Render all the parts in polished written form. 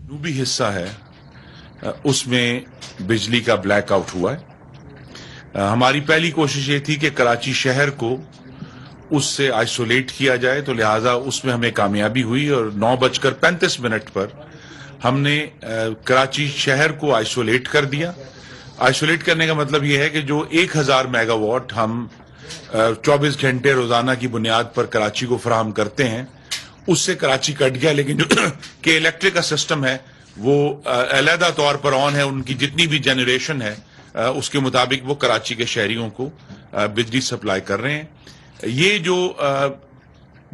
जनूबी हिस्सा है उसमें बिजली का ब्लैकआउट हुआ है। हमारी पहली कोशिश ये थी कि कराची शहर को उससे आइसोलेट किया जाए, तो लिहाजा उसमें हमें कामयाबी हुई और 9:35 पर हमने कराची शहर को आइसोलेट कर दिया। आइसोलेट करने का मतलब ये है कि जो 1000 मेगावाट हम 24 घंटे रोजाना की बुनियाद पर कराची को फराहम करते हैं, उससे कराची कट गया, लेकिन जो के इलेक्ट्रिक का सिस्टम है वो अलहदा तौर पर ऑन है। उनकी जितनी भी जनरेशन है उसके मुताबिक वो कराची के शहरियों को बिजली सप्लाई कर रहे हैं। ये जो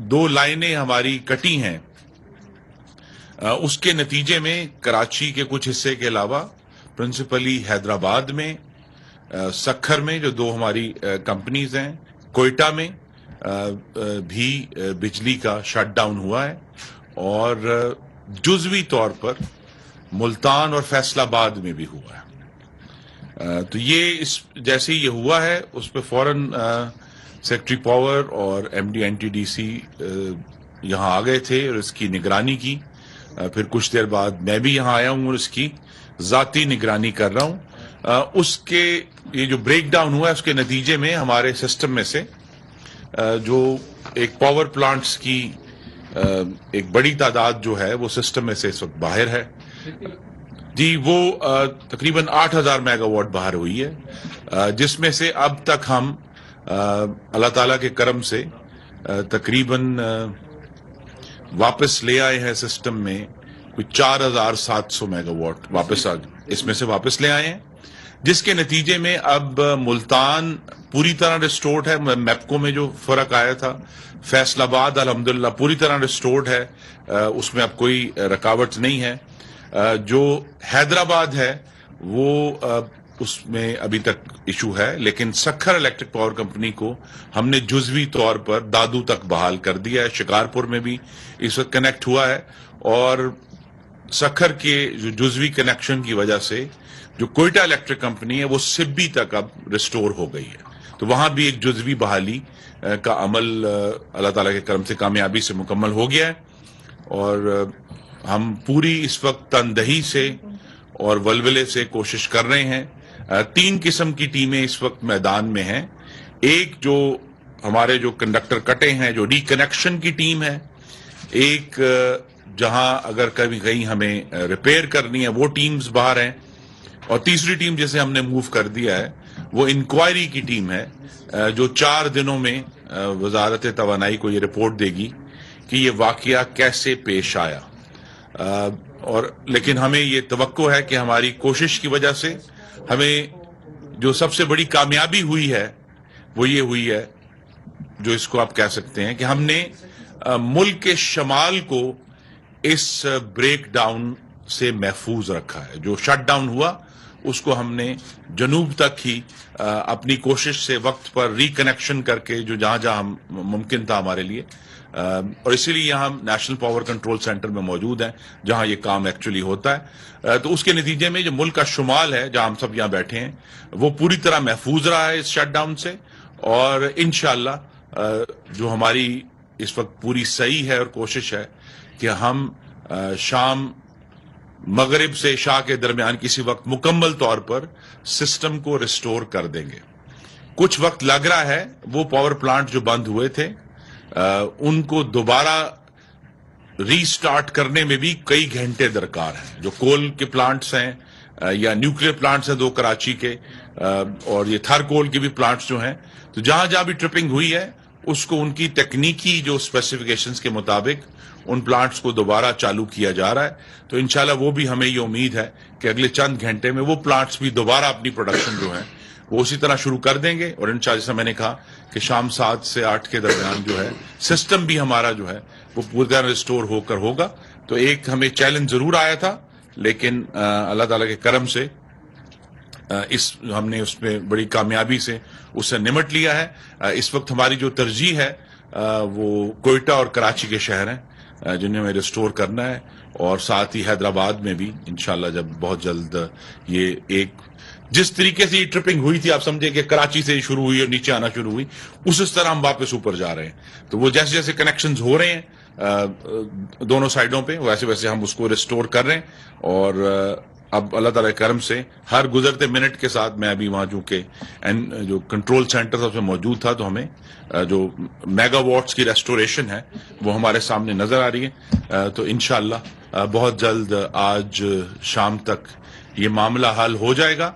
2 लाइनें हमारी कटी हैं उसके नतीजे में कराची के कुछ हिस्से के अलावा प्रिंसिपली हैदराबाद में, सखर में जो 2 हमारी कंपनीज हैं, कोयटा में भी बिजली का शटडाउन हुआ है और जुज़वी तौर पर मुल्तान और फैसलाबाद में भी हुआ है। तो ये जैसे ये हुआ है उस पर फौरन सेक्रेटरी पावर और एमडी एनटीडीसी यहाँ आ गए थे और इसकी निगरानी की। फिर कुछ देर बाद मैं भी यहाँ आया हूँ और इसकी ज़ाती निगरानी कर रहा हूँ। उसके ये जो ब्रेक डाउन हुआ है उसके नतीजे में हमारे सिस्टम में से जो एक पावर प्लांट्स की एक बड़ी तादाद जो है वो सिस्टम में से इस वक्त बाहर है जी। वो तकरीबन 8000 मेगावाट बाहर हुई है, जिसमें से अब तक हम अल्लाह ताला के करम से तकरीबन वापस ले आए हैं सिस्टम में कोई 4700 मेगावाट वापस इसमें से वापस ले आए हैं, जिसके नतीजे में अब मुल्तान पूरी तरह रिस्टोर्ड है। मैपको में जो फर्क आया था, फैसलाबाद अल्हम्दुलिल्लाह पूरी तरह रिस्टोर्ड है, उसमें अब कोई रुकावट नहीं है। जो हैदराबाद है वो उसमें अभी तक इशू है, लेकिन सखर इलेक्ट्रिक पावर कंपनी को हमने जुज़वी तौर पर दादू तक बहाल कर दिया है। शिकारपुर में भी इस वक्त कनेक्ट हुआ है और सखर के जो जुज़वी कनेक्शन की वजह से जो कोयटा इलेक्ट्रिक कंपनी है वो सिब्बी तक अब रिस्टोर हो गई है। तो वहां भी एक जुज़वी बहाली का अमल अल्लाह ताला के करम से कामयाबी से मुकम्मल हो गया है और हम पूरी इस वक्त तनदही से और वलवले से कोशिश कर रहे हैं। 3 किस्म की टीमें इस वक्त मैदान में हैं। एक जो हमारे जो कंडक्टर कटे हैं, जो रिकनेक्शन की टीम है, एक जहां अगर कभी कहीं हमें रिपेयर करनी है वो टीम्स बाहर हैं, और तीसरी टीम जैसे हमने मूव कर दिया है वो इंक्वायरी की टीम है जो 4 दिनों में वजारत तवानाई को ये रिपोर्ट देगी कि ये वाकया कैसे पेश आया। और लेकिन हमें ये तवक्को है कि हमारी कोशिश की वजह से हमें जो सबसे बड़ी कामयाबी हुई है वो ये हुई है, जो इसको आप कह सकते हैं कि हमने मुल्क के शमाल को इस ब्रेक डाउन से महफूज रखा है। जो शट डाउन हुआ उसको हमने जनूब तक ही अपनी कोशिश से वक्त पर रिकनेक्शन करके जो जहां जहां मुमकिन था हमारे लिए, और इसीलिए यहाँ नेशनल पावर कंट्रोल सेंटर में मौजूद हैं जहां ये काम एक्चुअली होता है। तो उसके नतीजे में जो मुल्क का शुमाल है जहां हम सब यहाँ बैठे हैं वो पूरी तरह महफूज रहा है इस शटडाउन से, और इंशाअल्लाह जो हमारी इस वक्त पूरी सही है और कोशिश है कि हम शाम मगरिब से इशा के दरमियान किसी वक्त मुकम्मल तौर पर सिस्टम को रिस्टोर कर देंगे। कुछ वक्त लग रहा है, वो पावर प्लांट जो बंद हुए थे उनको दोबारा रीस्टार्ट करने में भी कई घंटे दरकार हैं। जो कोल के प्लांट्स हैं या न्यूक्लियर प्लांट्स हैं 2 कराची के, और ये थर कोल के भी प्लांट्स जो हैं, तो जहां जहां भी ट्रिपिंग हुई है उसको उनकी तकनीकी जो स्पेसिफिकेशंस के मुताबिक उन प्लांट्स को दोबारा चालू किया जा रहा है। तो इंशाल्लाह वो भी हमें ये उम्मीद है कि अगले चंद घंटे में वो प्लांट्स भी दोबारा अपनी प्रोडक्शन जो है वो उसी तरह शुरू कर देंगे, और इंशाल्लाह जैसा मैंने कहा कि शाम 7 से 8 के दरमियान जो है सिस्टम भी हमारा जो है वो पूरी तरह रिस्टोर होकर होगा। तो एक हमें चैलेंज जरूर आया था, लेकिन अल्लाह ताला के करम से हमने उसमें बड़ी कामयाबी से उससे निमट लिया है। इस वक्त हमारी जो तरजीह है वो कोयटा और कराची के शहर हैं जिन्हें हमें रिस्टोर करना है, और साथ ही हैदराबाद में भी इंशाल्लाह जब बहुत जल्द ये एक जिस तरीके से ये ट्रिपिंग हुई थी, आप समझे कि कराची से शुरू हुई और नीचे आना शुरू हुई, उस तरह हम वापस ऊपर जा रहे हैं। तो वो जैसे जैसे कनेक्शंस हो रहे हैं دونوں سائڈوں پہ، ویسے ویسے ہم اس کو ریسٹور کر رہے ہیں. اور اب اللہ تعالیٰ کے کرم سے ہر گزرتے منٹ کے ساتھ میں ابھی وہاں چونکہ جو کنٹرول سینٹر تھا اس میں موجود تھا، تو ہمیں جو میگا واٹس کی ریسٹوریشن ہے وہ ہمارے سامنے نظر آ رہی ہے. تو انشاءاللہ بہت جلد آج شام تک یہ معاملہ حل ہو جائے گا.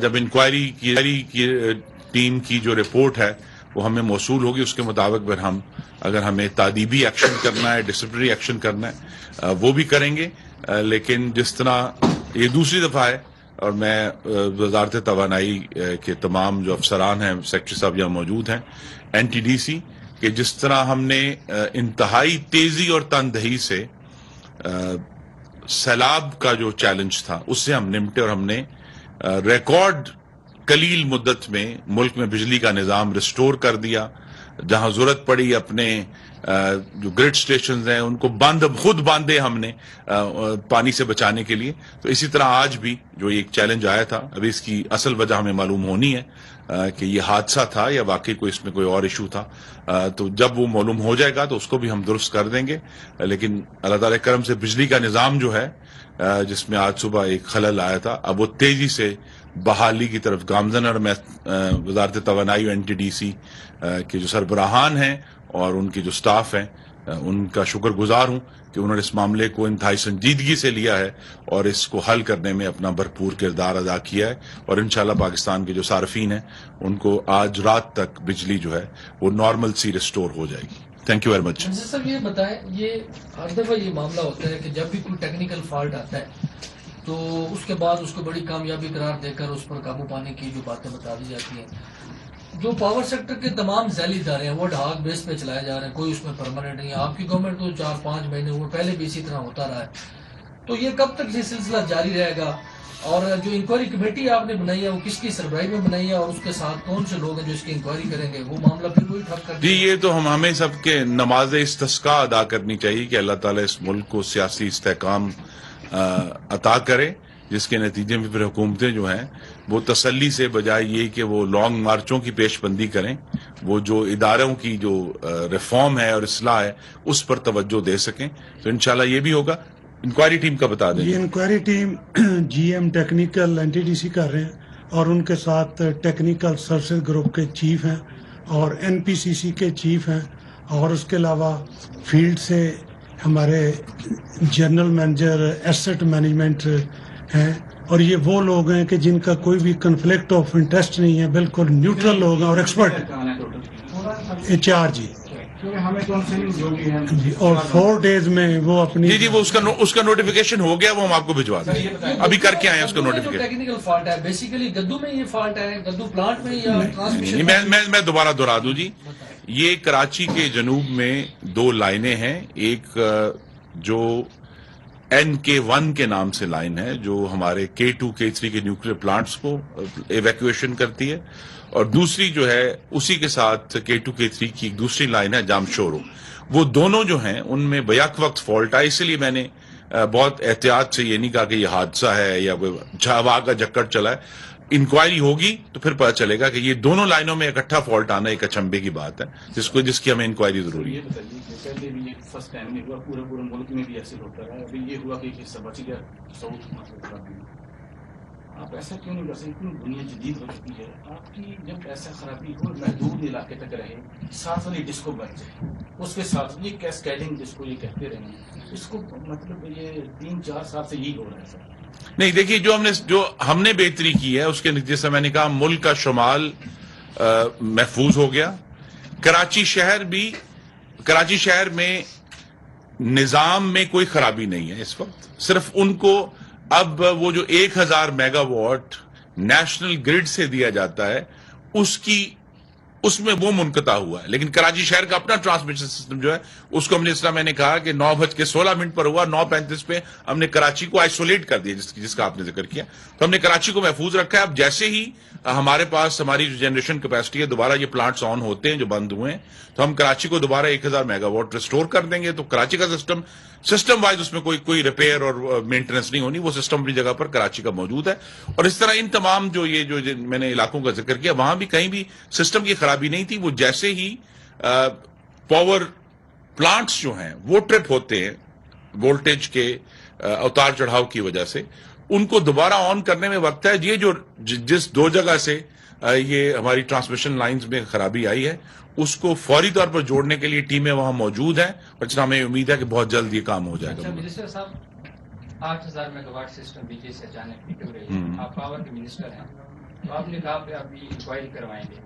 جب انکوائری کی ٹیم کی جو رپورٹ ہے وہ ہمیں موصول ہوگی، اس کے مطابق پھر اگر ہمیں تادیبی ایکشن کرنا ہے، ڈسپلنری ایکشن کرنا ہے، وہ بھی کریں گے. لیکن جس طرح یہ دوسری دفعہ ہے، اور میں وزارت توانائی کے تمام جو افسران ہیں، سیکٹری صاحب یہاں موجود ہیں، NTDC، کہ جس طرح ہم نے انتہائی تیزی اور تندہی سے سیلاب کا جو چیلنج تھا اس سے ہم نمٹے، اور ہم نے ریکارڈ قلیل مدت میں ملک میں بجلی کا نظام ریسٹور کر دیا. جہاں ضرورت پڑی اپنے جو گرڈ سٹیشنز ہیں ان کو خود باندھے ہم نے پانی سے بچانے کے لیے. تو اسی طرح آج بھی جو ایک چیلنج آیا تھا، ابھی اس کی اصل وجہ ہمیں معلوم ہونی ہے کہ یہ حادثہ تھا یا واقعی اس میں کوئی اور ایشو تھا. تو جب وہ معلوم ہو جائے گا تو اس کو بھی ہم درست کر دیں گے. لیکن اللہ تعالیٰ کے کرم سے بجلی کا نظام جو ہے، جس میں آج صبح ایک خلل آیا تھا، اب وہ تیزی سے بحالی کی طرف گامزن. اور میں وزارت توانائی اور NTDC کے جو سربراہان ہیں اور ان کے جو سٹاف ہیں ان کا شکر گزار ہوں کہ انہوں نے اس معاملے کو انتہائی سنجیدگی سے لیا ہے اور اس کو حل کرنے میں اپنا بھرپور کردار ادا کیا ہے. اور انشاءاللہ پاکستان کے جو صارفین ہیں ان کو آج رات تک بجلی جو ہے وہ نارمل سی ریسٹور ہو جائے گی. Thank you very much. صاحب یہ بتائیں، یہ ہر دفعہ یہ معاملہ ہوتا ہے کہ جب بھی کوئی ٹیکنیکل فالٹ آتا ہے تو اس کے بعد اس کو بڑی کامیابی قرار دے کر اس پر قابو پانے کی جو باتیں بتا دی جاتی ہیں. جو پاور سیکٹر کے تمام ذیلی ادارے ہیں وہ ڈھاک بیس پہ چلائے جا رہے ہیں، کوئی اس میں پرماننٹ نہیں ہے. آپ کی گورنمنٹ تو 4-5 مہینے ہوئے، پہلے بھی اسی طرح ہوتا رہا ہے. تو یہ کب تک یہ سلسلہ جاری رہے گا؟ اور جو انکوائری کمیٹی آپ نے بنائی ہے وہ کس کی سربراہی میں بنائی ہے، اور اس کے ساتھ کون سے لوگ ہیں جو اس کی انکوائری کریں گے؟ وہ معاملہ پھر وہی ٹھپ کر جی، یہ تو ہمیں سب کے نماز استسقاء ادا کرنی چاہیے کہ اللہ تعالیٰ اس ملک کو سیاسی استحکام عطا کرے، جس کے نتیجے میں پھر حکومتیں جو ہیں وہ تسلی سے بجائے یہ کہ وہ لانگ مارچوں کی پیش بندی کریں، وہ جو اداروں کی جو ریفارم ہے اور اصلاح ہے اس پر توجہ دے سکیں. تو انشاءاللہ یہ بھی ہوگا. انکوائری ٹیم کا بتا دیں. یہ inquiry team GM technical NTDC کر رہے ہیں، اور ان کے ساتھ ٹیکنیکل سروسز گروپ کے چیف ہیں اور NPCC کے چیف ہیں، اور اس کے علاوہ فیلڈ سے ہمارے جنرل مینیجر ایسٹ مینجمنٹ ہیں. اور یہ وہ لوگ ہیں کہ جن کا کوئی بھی کنفلکٹ آف انٹرسٹ نہیں ہے، بالکل نیوٹرل لوگ ہیں اور ایکسپرٹ HR جی. اور 4 days میں وہ اپنی جی وہ اس کا نوٹیفیکیشن ہو گیا، وہ ہم آپ کو بھجوا دیں. ابھی کر کے آئے ہیں اس کا نوٹیفیکیشن. ٹیکنیکل فالٹ ہے بیسیکلی گدو میں یہ فالٹ ہے، گدو پلانٹ میں یا ٹرانسمیشن؟ میں دوبارہ دہرا دوں جی. یہ کراچی کے جنوب میں 2 لائنیں ہیں. ایک جو NK1 کے نام سے لائن ہے جو ہمارے K2 K3 کے نیوکلیر پلانٹس کو ایویکویشن کرتی ہے، اور دوسری جو ہے اسی کے ساتھ K2 K3 کی ایک دوسری لائن ہے جام شورو. وہ دونوں جو ہیں ان میں بیک وقت فالٹ ہے. اس لیے میں نے بہت احتیاط سے یہ نہیں کہا کہ یہ حادثہ ہے یا کوئی ہوا کا جکڑ چلا ہے. انکوائری ہوگی تو پھر پتہ چلے گا کہ یہ دونوں لائنوں میں اکٹھا فالٹ آنا ایک اچنبے کی بات ہے جس کی ہمیں انکوائری ضروری ہے. پہلے بھی یہ فرسٹ ٹائم نہیں ہوا، پورے ملک میں بھی ایسے ہوتا رہا. ابھی یہ ہوا کہ ایک حصہ بچ گیا ساؤتھ. آپ ایسا کیوں نہیں کر سکتے؟ اتنی دنیا جدید ہو چکی ہے. آپ کی جب ایسا خرابی ہو محدود علاقے تک رہے، ساتھ والی ڈسکو بن جائے، اس کے ساتھ یہ کیسکیڈنگ جس کو یہ کہتے رہے، اس کو مطلب یہ 3-4 سال سے یہی ہو رہا ہے سر. نہیں دیکھیے، جو ہم نے بہتری کی ہے اس کے نتیجے سے میں نے کہا ملک کا شمال محفوظ ہو گیا. کراچی شہر میں نظام میں کوئی خرابی نہیں ہے اس وقت. صرف ان کو اب وہ جو 1000 میگا واٹ نیشنل گرڈ سے دیا جاتا ہے اس میں وہ منقطع ہوا ہے. لیکن کراچی شہر کا اپنا ٹرانسمیشن سسٹم جو ہے اس کو ہم نے، اس طرح میں نے کہا کہ 9:16 پر ہوا، 9:35 پہ ہم نے کراچی کو آئسولیٹ کر دیا جس کا آپ نے ذکر کیا. تو ہم نے کراچی کو محفوظ رکھا ہے. اب جیسے ہی ہمارے پاس ہماری جو جنریشن کیپیسٹی ہے، دوبارہ یہ پلانٹس آن ہوتے ہیں جو بند ہوئے ہیں، تو ہم کراچی کو دوبارہ 1000 میگا واٹ ریسٹور کر دیں گے. تو کراچی کا سسٹم وائز اس میں کوئی ریپیئر اور مینٹیننس نہیں ہونی. وہ سسٹم اپنی جگہ پر کراچی کا موجود ہے. اور اس طرح ان تمام جو میں نے علاقوں کا ذکر کیا، وہاں بھی کہیں بھی سسٹم کی خرابی نہیں تھی. وہ جیسے ہی پاور प्लांट्स जो हैं वो ट्रिप होते हैं वोल्टेज के उतार चढ़ाव की वजह से, उनको दोबारा ऑन करने में वक्त है। ये जो जिस 2 जगह से ये हमारी ट्रांसमिशन लाइंस में खराबी आई है, उसको फौरी तौर पर जोड़ने के लिए टीमें वहां मौजूद हैं और हमें उम्मीद है कि बहुत जल्द ये काम हो जाएगा। अच्छा मिनिस्टर साहब, 8,000 मेगावाट सिस्टम बीजे से अचानक निकल रही है, आप पावर के मिनिस्टर हैं, तो आपने कहा कि अभी इंक्वायरी करवाएंगे,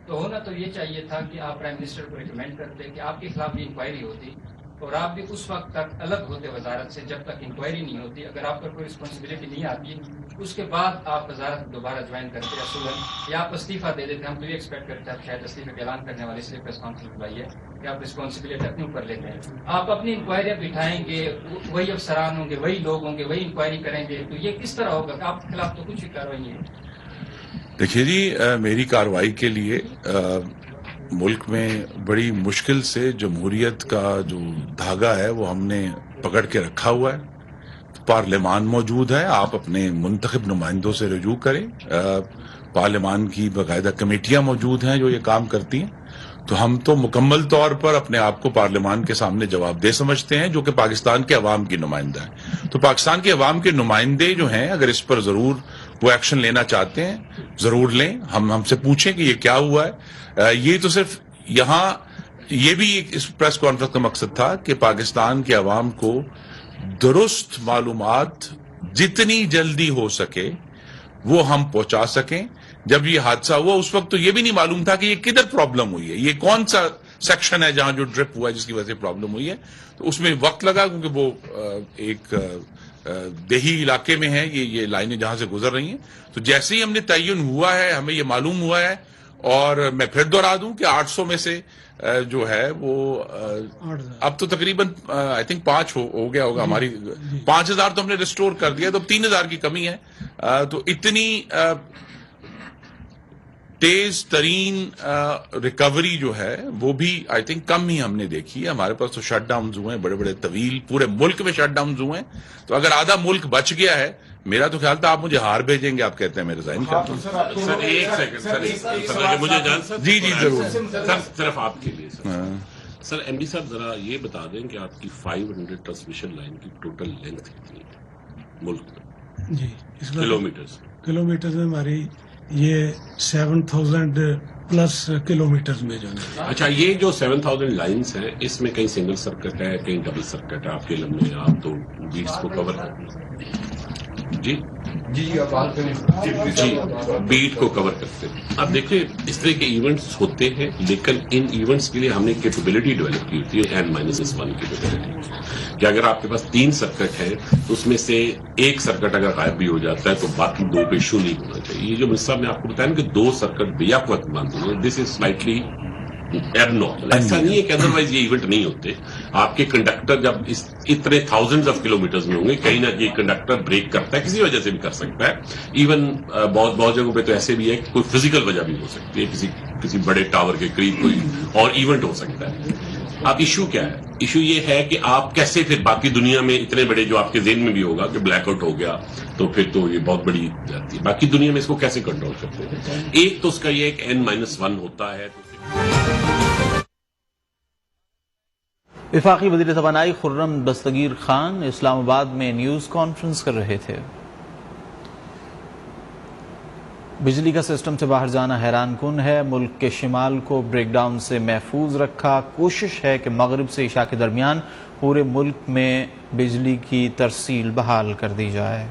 तो होना तो ये चाहिए था कि आप प्राइम मिनिस्टर को रिकमेंड करते कि आपके खिलाफ भी इंक्वायरी होती और आप भी उस वक्त तक अलग होते वजारत से जब तक इंक्वायरी नहीं होती। अगर आप पर कोई रिस्पॉन्सिबिलिटी नहीं आती उसके बाद आप वजारत दोबारा ज्वाइन करते असूलन, या आप इस्तीफा दे देते। हम तो ये एक्सपेक्ट करते हैं आप शायद इस्तीफे का ऐलान करने वाले इसलिए प्रेस कॉन्फ्रेंस बुलाई है कि आप रिस्पॉन्सिबिलिटी अपने ऊपर लेते हैं। आप अपनी इंक्वायरी बिठाएंगे, वही अफसरान होंगे, वही लोग होंगे, वही इंक्वायरी करेंगे, तो ये किस तरह होगा? आपके खिलाफ तो कुछ ही कार्रवाई नहीं है। देखिए जी, मेरी कार्रवाई के लिए मुल्क में बड़ी मुश्किल से जमहूरियत का जो धागा है वो हमने पकड़ के रखा हुआ है। पार्लियामान मौजूद है, आप अपने मुंतखब नुमाइंदों से रुजू करें। पार्लियामान की बाकायदा कमेटियां मौजूद हैं जो ये काम करती हैं। तो हम तो मुकम्मल तौर पर अपने आप को पार्लियामान के सामने जवाबदेह समझते हैं, जो कि पाकिस्तान के अवाम की नुमाइंदा है। तो पाकिस्तान के अवाम के नुमाइंदे जो हैं, अगर इस पर जरूर वो एक्शन लेना चाहते हैं जरूर लें। हमसे पूछें कि ये क्या हुआ है। ये तो सिर्फ यहाँ ये भी एक इस प्रेस कॉन्फ्रेंस का मकसद था कि पाकिस्तान के अवाम को दुरुस्त मालूमात जितनी जल्दी हो सके वो हम पहुंचा सकें। जब ये हादसा हुआ उस वक्त तो ये भी नहीं मालूम था कि ये किधर प्रॉब्लम हुई है, ये कौन सा सेक्शन है जहां जो ड्रिप हुआ है जिसकी वजह से प्रॉब्लम हुई है। तो उसमें वक्त लगा क्योंकि वो एक देही इलाके में है ये लाइनें जहां से गुजर रही हैं। तो जैसे ही हमने तयन हुआ है, हमें ये मालूम हुआ है, और मैं फिर दोहरा दूं कि 800 में से जो है वो अब तो तकरीबन आई थिंक 5 हो गया होगा। हमारी 5,000 तो हमने रिस्टोर कर दिया, तो 3,000 की कमी है। तो इतनी तेज तरीन रिकवरी जो है वो भी आई थिंक कम ही हमने देखी है। हमारे पास तो शटडाउन हुए हैं बड़े बड़े तवील, पूरे मुल्क में शटडाउन हुए हैं। तो अगर आधा मुल्क बच गया है, मेरा तो ख्याल था आप मुझे हार भेजेंगे, आप कहते हैं मैं रिजाइन करता हूं। सर एक सेकंड सर, मुझे जान सर जी जरूर सर, सिर्फ आपके लिए सर एमडी साहब जरा ये बता दें कि आपकी 500 ट्रांसमिशन लाइन की टोटल लेंथ कितनी है मुल्क में? जी, किलोमीटर में हमारी ये 7,000 प्लस किलोमीटर में जो है। अच्छा, ये जो 7,000 लाइन्स हैं इसमें कहीं सिंगल सर्किट है, कहीं डबल सर्किट है। आपके इल्म में आप तो बीट्स को कवर करते जी बीट को कवर करते हैं। अब देखिए इस तरह के इवेंट्स होते हैं, लेकिन इन इवेंट्स के लिए हमने कैपेबिलिटी डेवलप की होती है N-1 कैपेबिलिटी, कि अगर आपके पास 3 सर्किट है तो उसमें से एक सर्किट अगर गायब भी हो जाता है तो बाकी 2 पे इशू नहीं होना चाहिए। ये जो मिसाल में आपको बताया ना कि 2 सर्किट बेहद वक्त बंद हुए, दिस इज स्लाइटली एबनॉर्मल। ऐसा नहीं है कि अदरवाइज ये इवेंट नहीं होते। आपके कंडक्टर जब इतने थाउजेंड्स ऑफ किलोमीटर्स में होंगे, कहीं ना कहीं कंडक्टर ब्रेक करता है, किसी वजह से भी कर सकता है। इवन बहुत जगहों पे तो ऐसे भी है कि कोई फिजिकल वजह भी हो सकती है, किसी बड़े टावर के करीब कोई और इवेंट हो सकता है। अब इशू क्या है? इशू ये है कि आप कैसे फिर बाकी दुनिया में इतने बड़े, जो आपके जेहन में भी होगा कि ब्लैकआउट हो गया तो फिर तो ये बहुत बड़ी जाती है, बाकी दुनिया में इसको कैसे कंट्रोल करते हैं? एक तो उसका ये एक N-1 होता है। वफाकी वज़ीर तवानाई खुर्रम दस्तगीर खान इस्लामाबाद में न्यूज़ कॉन्फ्रेंस कर रहे थे। बिजली का सिस्टम से बाहर जाना हैरान कुन है। मुल्क के शिमाल को ब्रेकडाउन से महफूज रखा। कोशिश है कि मगरिब से इशा के दरमियान पूरे मुल्क में बिजली की तरसील बहाल कर दी जाए।